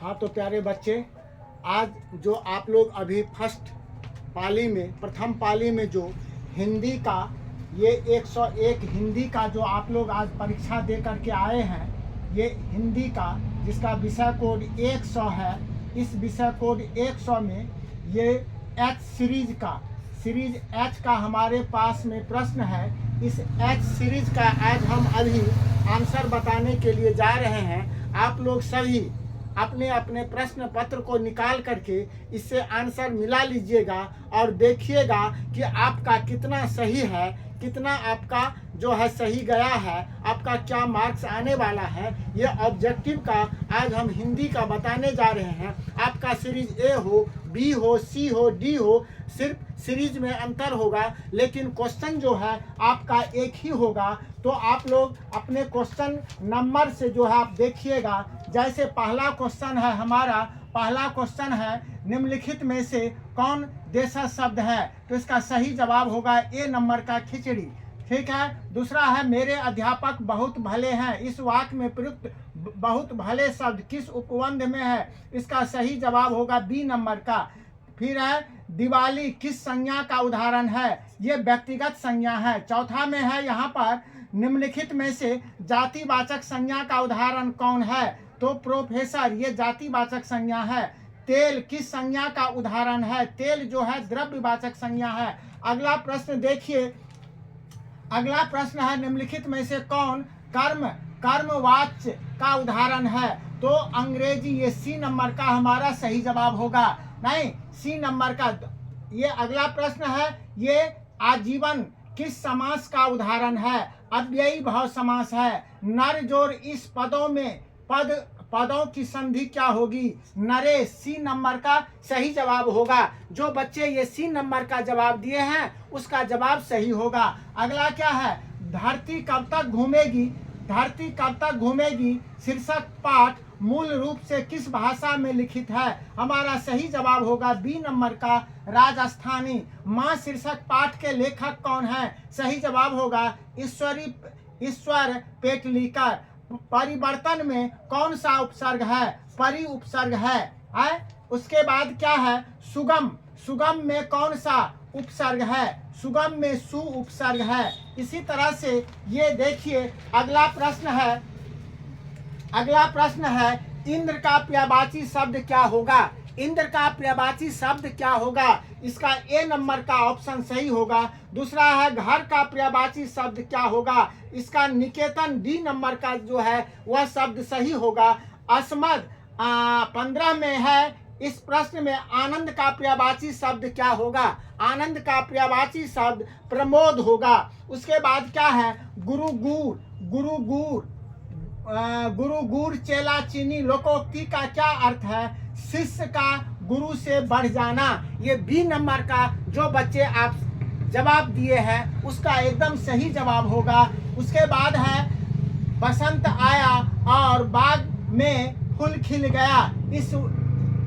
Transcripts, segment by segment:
हाँ तो प्यारे बच्चे, आज जो आप लोग अभी फर्स्ट पाली में, प्रथम पाली में जो हिंदी का ये 101 हिंदी का जो आप लोग आज परीक्षा दे करके आए हैं, ये हिंदी का जिसका विषय कोड 100 है, इस विषय कोड 100 में ये एच सीरीज एच का हमारे पास में प्रश्न है। इस एच सीरीज का आज हम अभी आंसर बताने के लिए जा रहे हैं। आप लोग सभी अपने अपने प्रश्न पत्र को निकाल करके इससे आंसर मिला लीजिएगा और देखिएगा कि आपका कितना सही है, कितना आपका जो है सही गया है, आपका क्या मार्क्स आने वाला है। ये ऑब्जेक्टिव का आज हम हिंदी का बताने जा रहे हैं। आपका सीरीज ए हो, बी हो, सी हो, डी हो, सिर्फ सीरीज में अंतर होगा, लेकिन क्वेश्चन जो है आपका एक ही होगा। तो आप लोग अपने क्वेश्चन नंबर से जो है आप देखिएगा। जैसे पहला क्वेश्चन है हमारा, पहला क्वेश्चन है निम्नलिखित में से कौन देशज शब्द है, तो इसका सही जवाब होगा ए नंबर का खिचड़ी। ठीक है। दूसरा है मेरे अध्यापक बहुत भले हैं, इस वाक्य में प्रयुक्त बहुत भले शब्द किस उपबंध में है, इसका सही जवाब होगा बी नंबर का। फिर है दिवाली किस संज्ञा का उदाहरण है, ये व्यक्तिगत संज्ञा है। चौथा में है यहाँ पर निम्नलिखित में से जातिवाचक संज्ञा का उदाहरण कौन है, तो प्रोफेसर, ये जातिवाचक संज्ञा है। तेल किस संज्ञा का उदाहरण है, तेल जो है द्रव्यवाचक संज्ञा है। अगला प्रश्न देखिए, अगला प्रश्न है निम्नलिखित में से कौन कर्मवाच्य का उदाहरण है, तो अंग्रेजी, ये सी नंबर का हमारा सही जवाब होगा। नहीं, सी नंबर का। ये अगला प्रश्न है, ये आजीवन किस समास का उदाहरण है, अव्ययी भाव समास है। नर जोड़ इस पदों में पदों की संधि क्या होगी, नरेश, सी नंबर का सही जवाब होगा। जो बच्चे ये सी नंबर का जवाब दिए हैं उसका जवाब सही होगा। अगला क्या है, धरती कब तक घूमेगी, धरती कब तक घूमेगी शीर्षक पाठ मूल रूप से किस भाषा में लिखित है, हमारा सही जवाब होगा बी नंबर का राजस्थानी। मां शीर्षक पाठ के लेखक कौन है, सही जवाब होगा ईश्वर पेटलीकर। परिवर्तन में कौन सा उपसर्ग है, परि उपसर्ग है। उसके बाद क्या है, सुगम में कौन सा उपसर्ग है, सुगम में सु उपसर्ग है। इसी तरह से ये देखिए अगला प्रश्न है इंद्र का पर्यायवाची शब्द क्या होगा, इंद्र का पर्यायवाची शब्द क्या होगा, इसका ए नंबर का ऑप्शन सही होगा। दूसरा है घर का पर्यायवाची शब्द क्या होगा, इसका निकेतन डी नंबर का जो है वह शब्द सही होगा। अस्मद 15 में है, इस प्रश्न में आनंद का पर्यायवाची शब्द क्या होगा, आनंद का पर्यायवाची शब्द प्रमोद होगा। उसके बाद क्या है, गुरु चेला चीनी लोकोक्ति का क्या अर्थ है, शिष्य का गुरु से बढ़ जाना। ये बी नंबर का जो बच्चे आप जवाब दिए हैं उसका एकदम सही जवाब होगा। उसके बाद है बसंत आया और बाग में फूल खिल गया, इस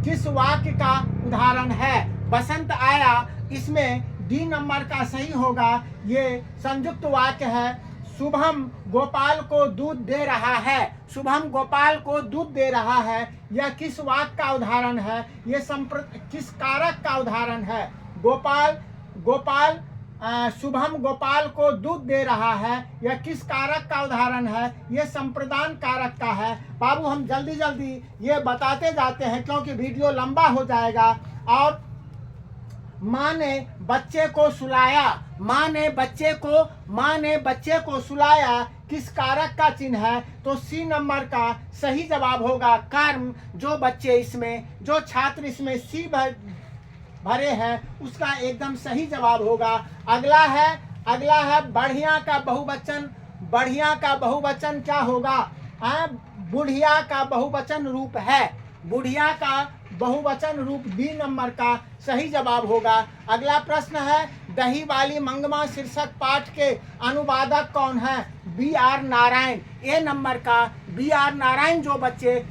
किस वाक्य का उदाहरण है, बसंत आया, इसमें डी नंबर का सही होगा। ये संयुक्त वाक्य है। शुभम गोपाल को दूध दे रहा है, शुभम गोपाल को दूध दे रहा है, यह किस वाक्य का उदाहरण है, ये किस कारक का उदाहरण है। शुभम गोपाल को दूध दे रहा है, यह किस कारक का उदाहरण है, ये संप्रदान कारक का है। बाबू हम जल्दी ये बताते जाते हैं क्योंकि वीडियो लंबा हो जाएगा। और माँ ने बच्चे को सुलाया, माँ ने बच्चे को सुलाया किस कारक का चिन्ह है, तो सी नंबर का सही जवाब होगा कर्म। जो बच्चे इसमें, जो छात्र इसमें सी भरे हैं उसका एकदम सही जवाब होगा। अगला है बढ़िया का बहुवचन क्या होगा, बुढ़िया का बहुवचन रूप है, बुढ़िया का बहुवचन रूप बी नंबर का सही जवाब होगा। अगला प्रश्न है दही वाली मंगमा शीर्षक पाठ के अनुवादक कौन है, B R Narayan, A number का बी आर नारायण जो बच्चे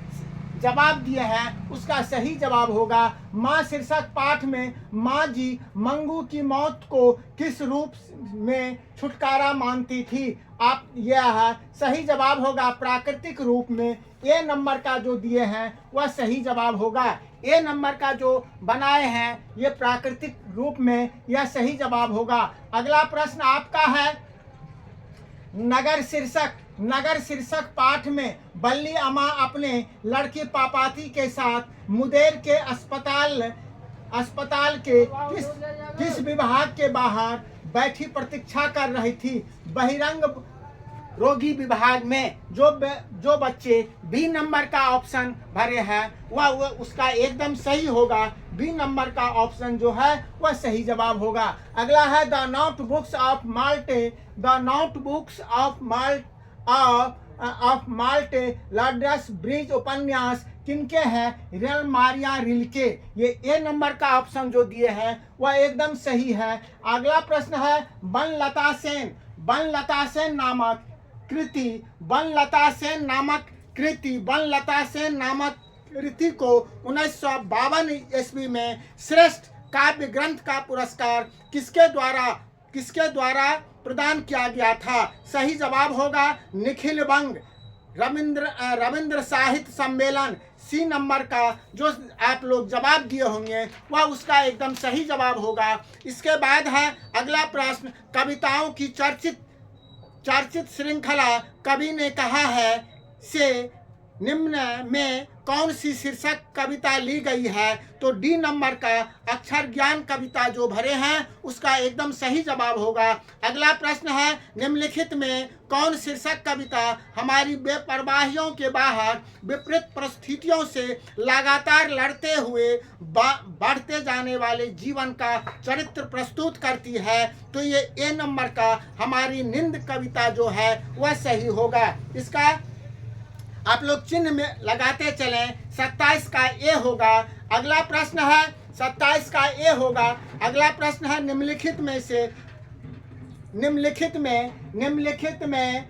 जवाब दिए हैं उसका सही जवाब होगा। माँ शीर्षक पाठ में माँ जी मंगू की मौत को किस रूप में छुटकारा मानती थी, आप यह है सही जवाब होगा प्राकृतिक रूप में। ए नंबर का जो दिए हैं वह सही जवाब होगा। ए नंबर का जो बनाए हैं ये प्राकृतिक रूप में, यह सही जवाब होगा। अगला प्रश्न आपका है नगर शीर्षक। नगर शीर्षक पाठ में बल्ली अम्मा अपने लड़की पापाती के साथ मुदेर के अस्पताल के किस विभाग के बाहर बैठी प्रतीक्षा कर रही थी? बहिरंग रोगी विभाग में। जो बच्चे बी नंबर का ऑप्शन भरे हैं वह उसका एकदम सही होगा। बी नंबर का ऑप्शन जो है वह सही जवाब होगा। अगला है the notebooks of Malte. The notebooks of Malte Laurids Brigge उपन्यास किनके हैं? रियल मारिया रिल्के। ये ए नंबर का ऑप्शन जो दिए हैं वह एकदम सही है। अगला प्रश्न है बनलता सेन। बनलता सेन नामक कृति को 1952 ईस्वी में श्रेष्ठ काव्य ग्रंथ का पुरस्कार किसके द्वारा प्रदान किया गया था? सही जवाब होगा निखिल वंग रविंद्र साहित्य सम्मेलन। सी नंबर का जो आप लोग जवाब दिए होंगे वह उसका एकदम सही जवाब होगा। इसके बाद है अगला प्रश्न कविताओं की चर्चित श्रृंखला कवि ने कहा है से निम्न में कौन सी शीर्षक कविता ली गई है? तो डी नंबर का अक्षर ज्ञान कविता जो भरे हैं उसका एकदम सही जवाब होगा। अगला प्रश्न है निम्नलिखित में कौन शीर्षक कविता हमारी बेपरवाहियों के बाहर विपरीत परिस्थितियों से लगातार लड़ते हुए बढ़ते जाने वाले जीवन का चरित्र प्रस्तुत करती है? तो ये ए नंबर का हमारी नींद कविता जो है वह सही होगा। इसका आप लोग चिन्ह में लगाते चलें। 27 का ए होगा। अगला प्रश्न है 27 का ए होगा। अगला प्रश्न है निम्नलिखित में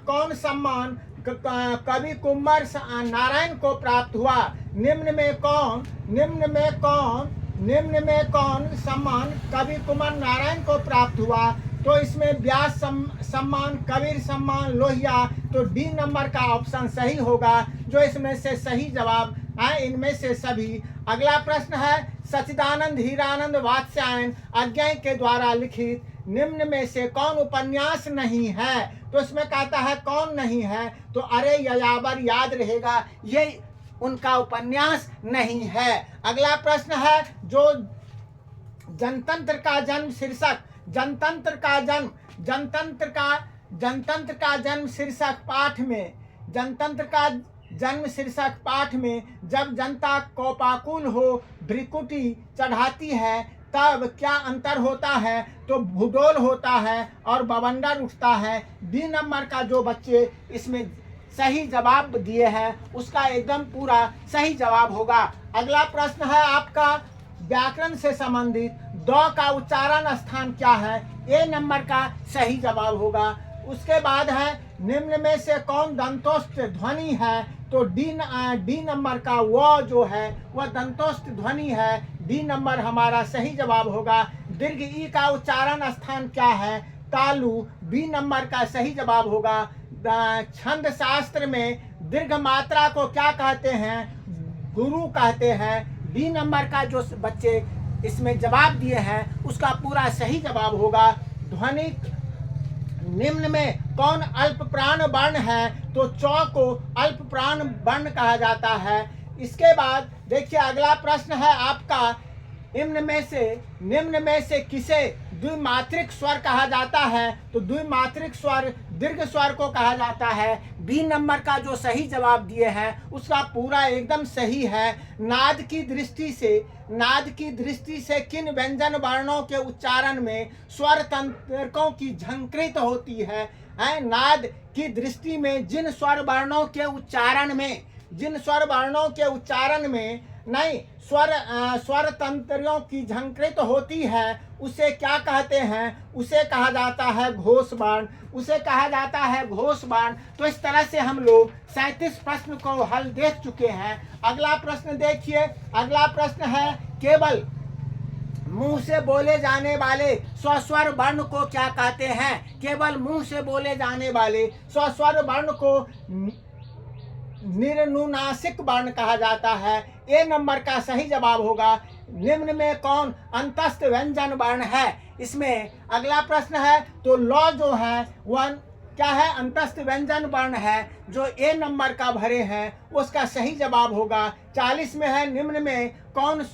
कौन सम्मान कवि कुमार नारायण को प्राप्त हुआ? निम्न में कौन सम्मान कवि कुमार नारायण को प्राप्त हुआ? तो इसमें व्यास सम्मान, कबीर सम्मान, लोहिया। तो डी नंबर का ऑप्शन सही होगा जो इसमें से सही जवाब है इनमें से सभी। अगला प्रश्न है सच्चिदानंद हीरानंद वात्स्यायन अज्ञेय के द्वारा लिखित निम्न में से कौन उपन्यास नहीं है? तो इसमें कहता है कौन नहीं है? तो अरे यायावर याद रहेगा, ये उनका उपन्यास नहीं है। अगला प्रश्न है जो जनतंत्र का जन्म शीर्षक जनतंत्र का जन्म शीर्षक पाठ में जब जनता कोपाकुल हो भ्रिकुटी चढ़ाती है तब क्या अंतर होता है? तो भूडोल होता है और बवंडर उठता है। बी नंबर का जो बच्चे इसमें सही जवाब दिए हैं उसका एकदम पूरा सही जवाब होगा। अगला प्रश्न है आपका व्याकरण से संबंधित द का उच्चारण स्थान क्या है? ए नंबर का सही जवाब होगा। उसके बाद है निम्न में से कौन दंतोष्ठ ध्वनि है? तो डी नंबर का व जो है वह दंतोष्ठ ध्वनि है। डी नंबर हमारा सही जवाब होगा। दीर्घ ई का उच्चारण स्थान क्या है? तालु। बी नंबर का सही जवाब होगा। छंद शास्त्र में दीर्घ मात्रा को क्या कहते हैं? गुरु कहते हैं। डी नंबर का जो बच्चे इसमें जवाब दिए हैं उसका पूरा सही जवाब होगा। ध्वनिक निम्न में कौन अल्प प्राण वर्ण है? तो चौ को अल्प प्राण वर्ण कहा जाता है। इसके बाद देखिए अगला प्रश्न है आपका निम्न में से किसे द्विमात्रिक स्वर कहा जाता है? तो द्विमात्रिक स्वर दीर्घ स्वर को कहा जाता है। बी नंबर का जो सही जवाब दिए हैं उसका पूरा एकदम सही है। नाद की दृष्टि से किन व्यंजन वर्णों के उच्चारण में स्वर तंत्रकों की झंकृत होती है? नाद की दृष्टि में जिन स्वर वर्णों के उच्चारण में नहीं स्वर तंत्रियों की झंकृत होती है उसे क्या कहते हैं? उसे कहा जाता है घोष बाण। तो इस तरह से हम लोग 37 प्रश्न को हल देख चुके हैं। अगला प्रश्न देखिए। अगला प्रश्न है मुंह से बोले जाने वाले स्वस्वर वर्ण को क्या कहते हैं? केवल मुंह से बोले जाने वाले स्वस्वर वर्ण को निरनुनासिक वर्ण कहा जाता है। ए नंबर का सही जवाब होगा। निम्न में कौन अंतस्थ व्यंजन वर्ण है? इसमें अगला प्रश्न है तो लॉ जो है वह क्या है? अंतस्थ व्यंजन वर्ण है जो ए नंबर का भरे हैं, उसका सही जवाब होगा। 40 में है निम्न में कौन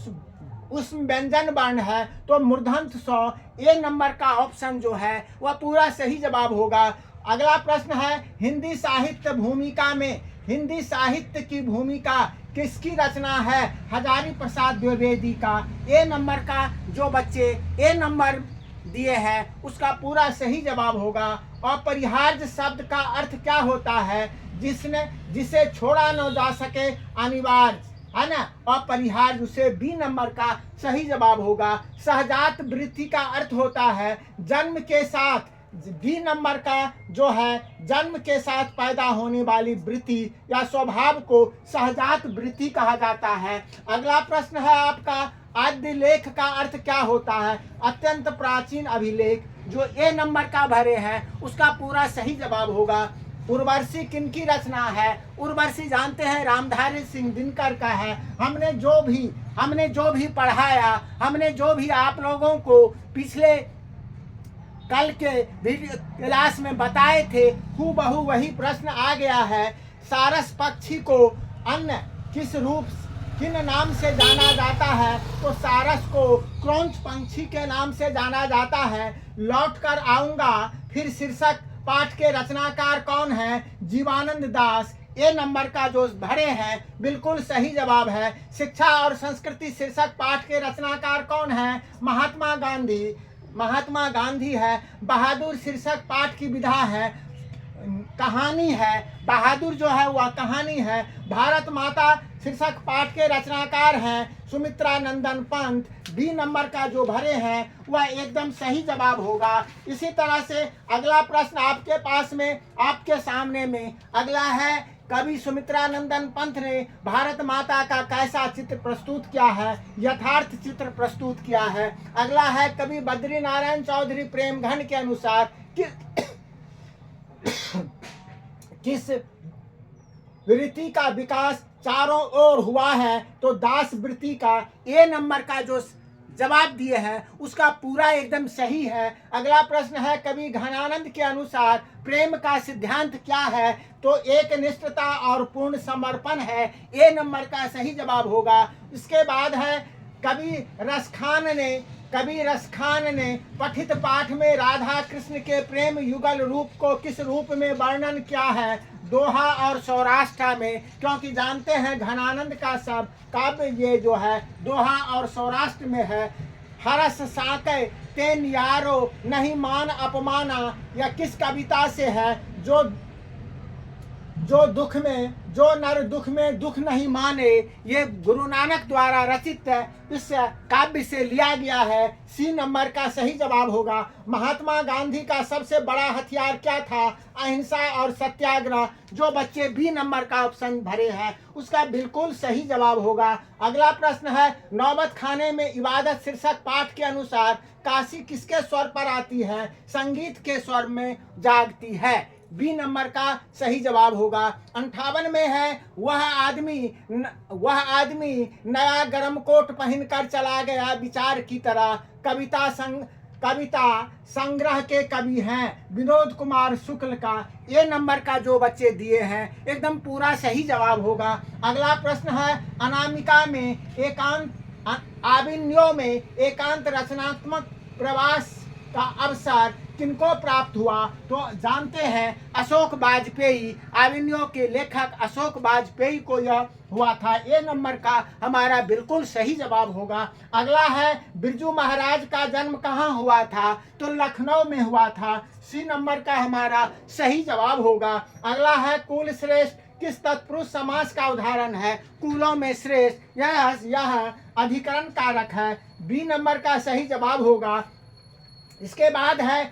उस व्यंजन वर्ण है? तो मूर्धन्य स ए नंबर का ऑप्शन जो है वह पूरा सही जवाब होगा। अगला प्रश्न है हिंदी साहित्य भूमिका में हिंदी साहित्य की भूमिका किसकी रचना है? हजारी प्रसाद द्विवेदी का। ए नंबर का जो बच्चे ए नंबर दिए हैं उसका पूरा सही जवाब होगा। अपरिहार्य शब्द का अर्थ क्या होता है? जिसे छोड़ा न जा सके, अनिवार्य, है ना? अपरिहार्य, उसे बी नंबर का सही जवाब होगा। सहजात वृत्ति का अर्थ होता है जन्म के साथ। बी नंबर का जो है जन्म के साथ पैदा होने वाली वृत्ति या स्वभाव को सहजात वृत्ति कहा जाता है। अगला प्रश्न है आपका आद्य लेख का अर्थ क्या होता है? अत्यंत प्राचीन अभिलेख। जो ए नंबर का भरे हैं उसका पूरा सही जवाब होगा। उर्वशी किनकी रचना है? उर्वशी जानते हैं रामधारी सिंह दिनकर का है। हमने जो भी पढ़ाया, हमने जो भी आप लोगों को पिछले कल के वीडियो क्लास में बताए थे, हूबहू वही प्रश्न आ गया है। सारस पक्षी को अन्य किन नाम से जाना जाता है? तो सारस को क्रौंच पंछी के नाम से जाना जाता है। लौट कर आऊंगा फिर शीर्षक पाठ के रचनाकार कौन है? जीवानंद दास। ए नंबर का जो भरे हैं बिल्कुल सही जवाब है। शिक्षा और संस्कृति शीर्षक पाठ के रचनाकार कौन है? महात्मा गांधी है। बहादुर शीर्षक पाठ की विधा है, कहानी है। बहादुर जो है वह कहानी है। भारत माता शीर्षक पाठ के रचनाकार हैं सुमित्रा नंदन पंत। बी नंबर का जो भरे हैं वह एकदम सही जवाब होगा। इसी तरह से अगला प्रश्न आपके पास में, आपके सामने में अगला है कवि सुमित्रा नंदन पंत ने भारत माता का कैसा चित्र प्रस्तुत किया है? यथार्थ चित्र प्रस्तुत किया है। अगला है कवि बद्री नारायण चौधरी प्रेमघन के अनुसार किस वृत्ति का विकास चारों ओर हुआ है? तो दास वृत्ति का। ए नंबर का जो जवाब दिए हैं उसका पूरा एकदम सही है। अगला प्रश्न है कवि घनानंद के अनुसार प्रेम का सिद्धांत क्या है? तो एक निष्ठता और पूर्ण समर्पण है। ए नंबर का सही जवाब होगा। इसके बाद है कवि रसखान ने पठित पाठ में राधा कृष्ण के प्रेम युगल रूप को किस रूप में वर्णन किया है? दोहा और सौराष्ट्र में। क्योंकि जानते हैं घनानंद का सब काव्य ये जो है दोहा और सौराष्ट्र में है। हरस साके तेन यारो नहीं मान अपमाना, या किस कविता से है? जो नर दुख में दुख नहीं माने, ये गुरु नानक द्वारा रचित इस काव्य से लिया गया है। सी नंबर का सही जवाब होगा। महात्मा गांधी का सबसे बड़ा हथियार क्या था? अहिंसा और सत्याग्रह। जो बच्चे बी नंबर का ऑप्शन भरे हैं उसका बिल्कुल सही जवाब होगा। अगला प्रश्न है नौबत खाने में इबादत शीर्षक पाठ के अनुसार काशी किसके स्वर पर आती है? संगीत के स्वर में जागती है। बी नंबर का सही जवाब होगा। 58 में है वह आदमी नया गरम कोट पहनकर चला गया विचार की तरह। कविता संग्रह के कवि हैं विनोद कुमार शुक्ल का। ए नंबर का जो बच्चे दिए हैं एकदम पूरा सही जवाब होगा। अगला प्रश्न है अनामिका में आविन्यो में एकांत रचनात्मक प्रवास का अवसर किनको प्राप्त हुआ? तो जानते हैं अशोक वाजपेयी। आविन्यो के लेखक अशोक वाजपेयी को यह हुआ था। ए नंबर का हमारा बिल्कुल सही जवाब होगा। अगला है बिरजू महाराज का जन्म कहाँ हुआ था? तो लखनऊ में हुआ था। सी नंबर का हमारा सही जवाब होगा। अगला है कुल श्रेष्ठ किस तत्पुरुष समास का उदाहरण है? कुलों में श्रेष्ठ यह अधिकरण कारक है। बी नंबर का सही जवाब होगा। इसके बाद है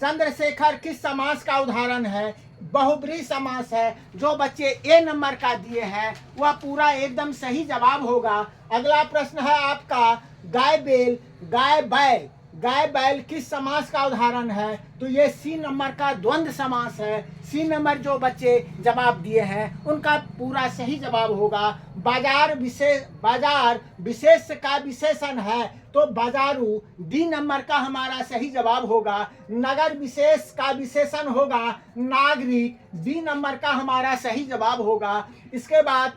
चंद्रशेखर किस समास का उदाहरण है? बहुब्रीहि समास है। जो बच्चे ए नंबर का दिए हैं वह पूरा एकदम सही जवाब होगा। अगला प्रश्न है आपका, गाय बैल, गाय बैल, गाय बैल किस समास का उदाहरण है? तो ये सी नंबर का द्वंद्व समास है। सी नंबर जो बच्चे जवाब दिए हैं उनका पूरा सही जवाब होगा। बाजार विशेष का विशेषण है तो बाजारू डी नंबर का हमारा सही जवाब होगा। नगर विशेष का विशेषण होगा नागरिक, डी नंबर का हमारा सही जवाब होगा। इसके बाद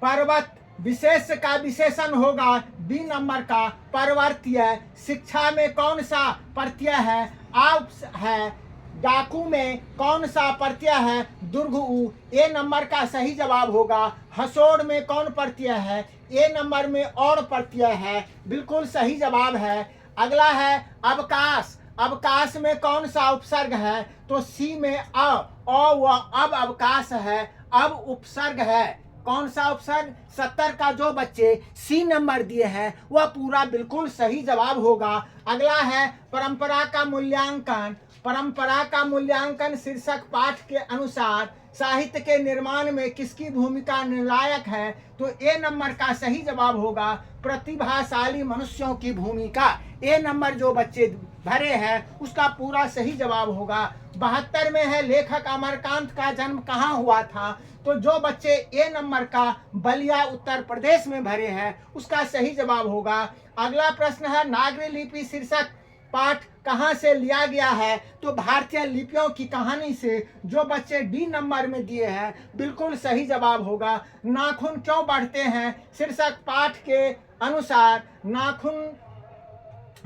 पर्वत विशेष का विशेषण होगा बी नंबर का पर्वतीय। शिक्षा में कौन सा प्रत्यय है? आप है। डाकू में कौन सा प्रत्यय है? दुर्ग उ, ए नंबर का सही जवाब होगा। हसोड़ में कौन प्रत्यय है? ए नंबर में और प्रत्यय है, बिल्कुल सही जवाब है। अगला है अवकाश, अवकाश में कौन सा उपसर्ग है? तो सी में व अब अवकाश है, अब उपसर्ग है। कौन सा उपसर्ग? 70 का जो बच्चे सी नंबर दिए हैं वह पूरा बिल्कुल सही जवाब होगा। अगला है परंपरा का मूल्यांकन। परंपरा का मूल्यांकन शीर्षक पाठ के अनुसार साहित्य के निर्माण में किसकी भूमिका निर्णायक है? तो ए नंबर का सही जवाब होगा प्रतिभाशाली मनुष्यों की भूमिका। ए नंबर जो बच्चे भरे हैं उसका पूरा सही जवाब होगा। 72 में है लेखक अमरकांत का जन्म कहाँ हुआ था? तो जो बच्चे ए नंबर का बलिया उत्तर प्रदेश में भरे हैं उसका सही जवाब होगा। अगला प्रश्न है नागरी लिपि शीर्षक पाठ कहाँ से लिया गया है? तो भारतीय लिपियों की कहानी से। जो बच्चे डी नंबर में दिए हैं बिल्कुल सही जवाब होगा। नाखून क्यों बढ़ते हैं? शीर्षक पाठ के अनुसार नाखून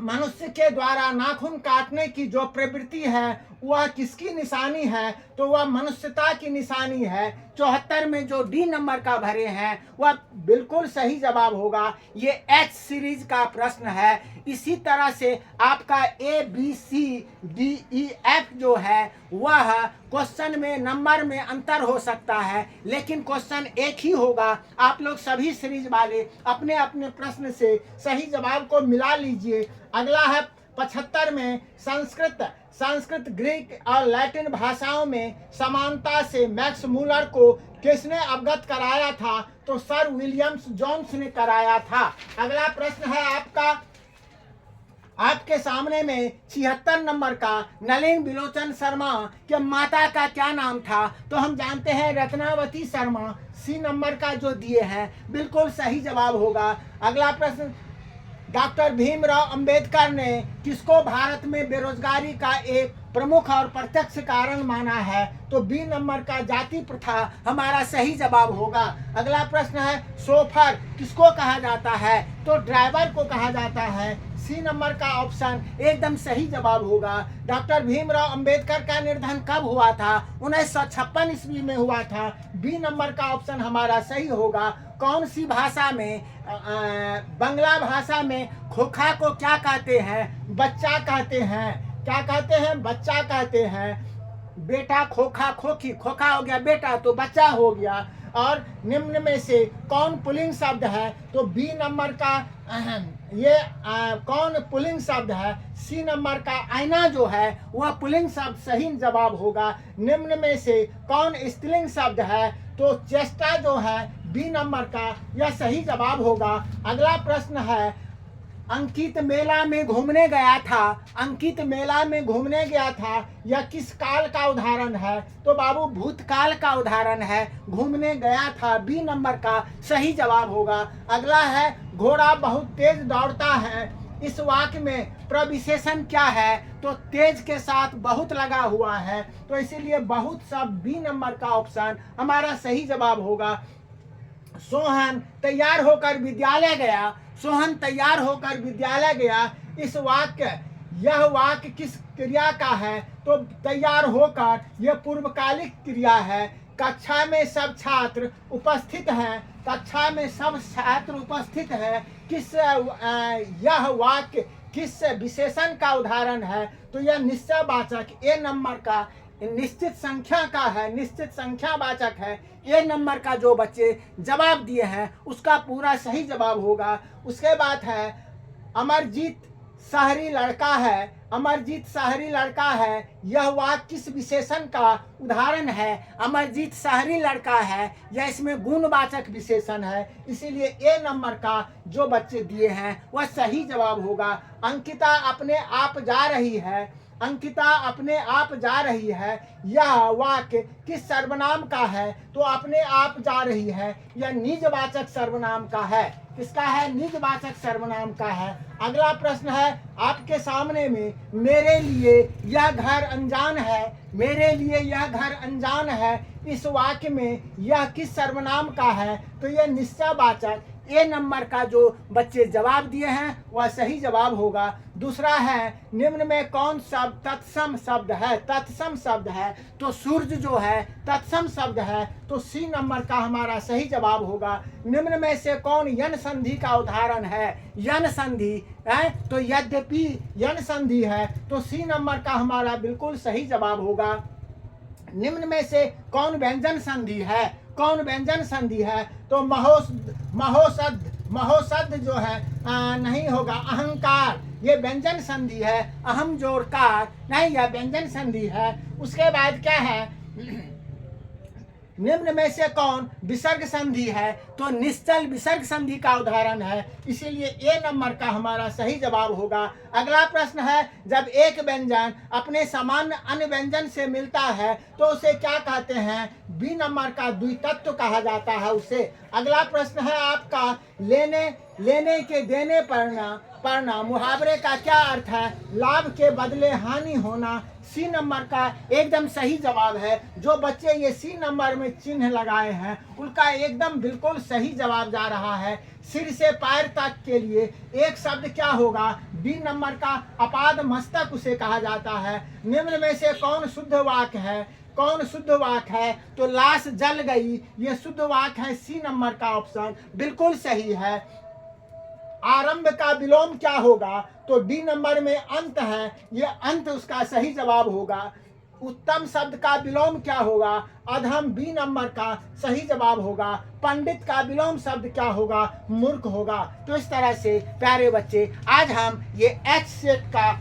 मनुष्य के द्वारा नाखून काटने की जो प्रवृत्ति है वह किसकी निशानी है? तो वह मनुष्यता की निशानी है। 74 में जो डी नंबर का भरे हैं वह बिल्कुल सही जवाब होगा। ये एच सीरीज का प्रश्न है। इसी तरह से आपका A B C D E F जो है वह क्वेश्चन में नंबर में अंतर हो सकता है लेकिन क्वेश्चन एक ही होगा। आप लोग सभी सीरीज वाले अपने अपने प्रश्न से सही जवाब को मिला लीजिए। अगला है 75 में संस्कृत, ग्रीक और लैटिन भाषाओं में समानता से मैक्स मूलर को किसने अवगत कराया था? तो सर विलियम्स जोन्स ने कराया था। अगला प्रश्न है आपके सामने में 76 नंबर का, नलिन बिलोचन शर्मा के माता का क्या नाम था? तो हम जानते हैं रत्नावती शर्मा। सी नंबर का जो दिए हैं बिल्कुल सही जवाब होगा। अगला प्रश्न, डॉक्टर भीमराव अंबेडकर ने किसको भारत में बेरोजगारी का एक प्रमुख और प्रत्यक्ष कारण माना है? तो बी नंबर का जाति प्रथा हमारा सही जवाब होगा। अगला प्रश्न है शोफर किसको कहा जाता है? तो ड्राइवर को कहा जाता है। सी नंबर का ऑप्शन एकदम सही जवाब होगा। डॉक्टर भीमराव अंबेडकर का निधन कब हुआ था? 1956 ईस्वी में हुआ था। बी नंबर का ऑप्शन हमारा सही होगा। कौन सी भाषा में, बंगला भाषा में खोखा को क्या कहते हैं? बच्चा कहते हैं। क्या कहते हैं? बच्चा कहते हैं। बेटा खोखा, खोखी, खोखा हो गया बेटा तो बच्चा हो गया। और निम्न में से कौन पुल्लिंग शब्द है? तो बी नंबर का कौन पुल्लिंग शब्द है? सी नंबर का आईना जो है वह पुल्लिंग शब्द सही जवाब होगा। निम्न में से कौन स्त्रीलिंग शब्द है? तो चेष्टा जो है बी नंबर का यह सही जवाब होगा। अगला प्रश्न है अंकित मेला में घूमने गया था। अंकित मेला में घूमने गया था यह किस काल का उदाहरण है? तो बाबू भूतकाल का उदाहरण है। घूमने गया था बी नंबर का सही जवाब होगा। अगला है घोड़ा बहुत तेज दौड़ता है। इस वाक्य में प्रविशेषण क्या है? तो तेज के साथ बहुत लगा हुआ है तो इसीलिए बहुत सब बी नंबर का ऑप्शन हमारा सही जवाब होगा। सोहन तैयार होकर विद्यालय गया। सोहन तैयार होकर विद्यालय गया। यह वाक्य किस क्रिया का है? तो तैयार होकर यह पूर्वकालिक क्रिया है। कक्षा में सब छात्र उपस्थित हैं। कक्षा में सब छात्र उपस्थित हैं। यह वाक्य किस विशेषण का उदाहरण है? तो यह निश्चयवाचक ए नंबर का निश्चित संख्या का है। निश्चित संख्या वाचक है। ए नंबर का जो बच्चे जवाब दिए हैं उसका पूरा सही जवाब होगा। उसके बाद है अमरजीत शहरी लड़का है। अमरजीत शहरी लड़का है, यह वाक्य किस विशेषण का उदाहरण है? अमरजीत शहरी लड़का है, यह इसमें गुणवाचक विशेषण है, इसीलिए ए नंबर का जो बच्चे दिए हैं वह सही जवाब होगा। अंकिता अपने आप जा रही है, अंकिता अपने आप जा रही है, यह वाक्य किस सर्वनाम का है? तो अपने आप जा रही है यह निजवाचक सर्वनाम का है। किसका है? निजवाचक सर्वनाम का है। अगला प्रश्न है आपके सामने में, मेरे लिए यह घर अनजान है, मेरे लिए यह घर अनजान है, इस वाक्य में यह किस सर्वनाम का है? तो यह निश्चयवाचक ए नंबर का जो बच्चे जवाब दिए हैं वह सही जवाब होगा। दूसरा है निम्न में कौन शब्द तत्सम शब्द है? तत्सम शब्द है तो सूर्य जो है तत्सम शब्द है, तो सी नंबर का हमारा सही जवाब होगा। निम्न में से कौन यन संधि का उदाहरण है? यन संधि है तो यद्यपि यन संधि है, तो सी नंबर का हमारा बिल्कुल सही जवाब होगा। निम्न में से कौन व्यंजन संधि है? कौन व्यंजन संधि है? तो महोसद जो है नहीं होगा। अहंकार ये व्यंजन संधि है, अहम जोड़कार नहीं, यह व्यंजन संधि है। उसके बाद क्या है? निम्न में से कौन विसर्ग संधि है? तो निश्चल विसर्ग संधि का उदाहरण है, इसीलिए ए नंबर का हमारा सही जवाब होगा। अगला प्रश्न है जब एक व्यंजन अपने सामान्य अन्य व्यंजन से मिलता है तो उसे क्या कहते हैं? बी नंबर का द्वितत्व कहा जाता है उसे। अगला प्रश्न है आपका, लेने के देने पढ़ना मुहावरे का क्या अर्थ है? लाभ के बदले हानि होना। सी नंबर का एकदम सही जवाब है। जो बच्चे ये सी नंबर में चिन्ह लगाए हैं उनका एकदम बिल्कुल सही जवाब जा रहा है। सिर से पैर तक के लिए एक शब्द क्या होगा? बी नंबर का अपाद मस्तक उसे कहा जाता है। निम्न में से कौन शुद्ध वाक्य है? कौन शुद्ध वाक्य है? तो लाश जल गई ये शुद्ध वाक्य है, सी नंबर का ऑप्शन बिल्कुल सही है। आरंभ का विलोम क्या होगा? तो डी नंबर में अंत है, ये अंत उसका सही जवाब होगा। उत्तम शब्द का विलोम क्या होगा? अधम बी नंबर का सही जवाब होगा। पंडित का विलोम शब्द क्या होगा? मूर्ख होगा। तो इस तरह से प्यारे बच्चे आज हम ये एच सेट का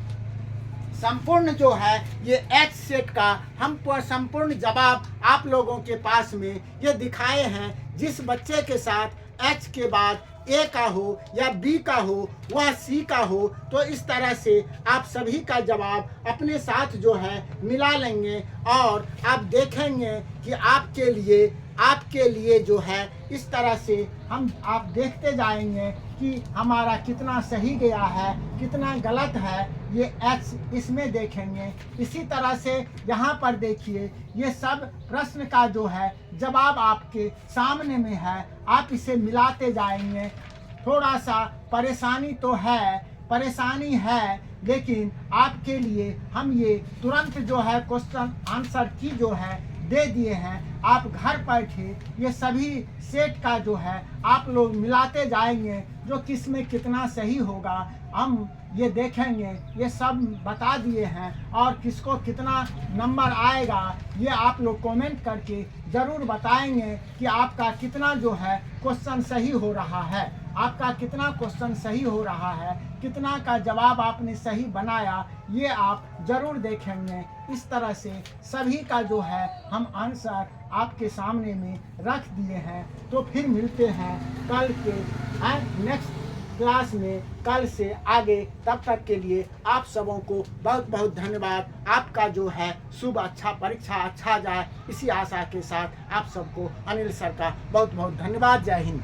संपूर्ण जो है ये एच सेट का हम पर संपूर्ण जवाब आप लोगों के पास में ये दिखाए हैं। जिस बच्चे के साथ एच के बाद ए का हो या बी का हो वह सी का हो, तो इस तरह से आप सभी का जवाब अपने साथ जो है मिला लेंगे और आप देखेंगे कि आपके लिए जो है इस तरह से आप देखते जाएंगे कि हमारा कितना सही गया है कितना गलत है, ये एच इसमें देखेंगे। इसी तरह से यहाँ पर देखिए ये सब प्रश्न का जो है जवाब आपके सामने में है, आप इसे मिलाते जाएंगे। थोड़ा सा परेशानी है लेकिन आपके लिए हम ये तुरंत जो है क्वेश्चन आंसर की जो है दे दिए हैं। आप घर बैठे ये सभी सेट का जो है आप लोग मिलाते जाएंगे, जो किस में कितना सही होगा हम ये देखेंगे। ये सब बता दिए हैं और किसको कितना नंबर आएगा ये आप लोग कमेंट करके ज़रूर बताएंगे कि आपका कितना जो है क्वेश्चन सही हो रहा है, आपका कितना क्वेश्चन सही हो रहा है, कितना का जवाब आपने सही बनाया, ये आप ज़रूर देखेंगे। इस तरह से सभी का जो है हम आंसर आपके सामने में रख दिए हैं। तो फिर मिलते हैं कल के नेक्स्ट क्लास में, कल से आगे। तब तक के लिए आप सबों को बहुत बहुत धन्यवाद। आपका जो है शुभ अच्छा परीक्षा अच्छा जाए, इसी आशा के साथ आप सबको अनिल सर का बहुत बहुत धन्यवाद। जय हिंद।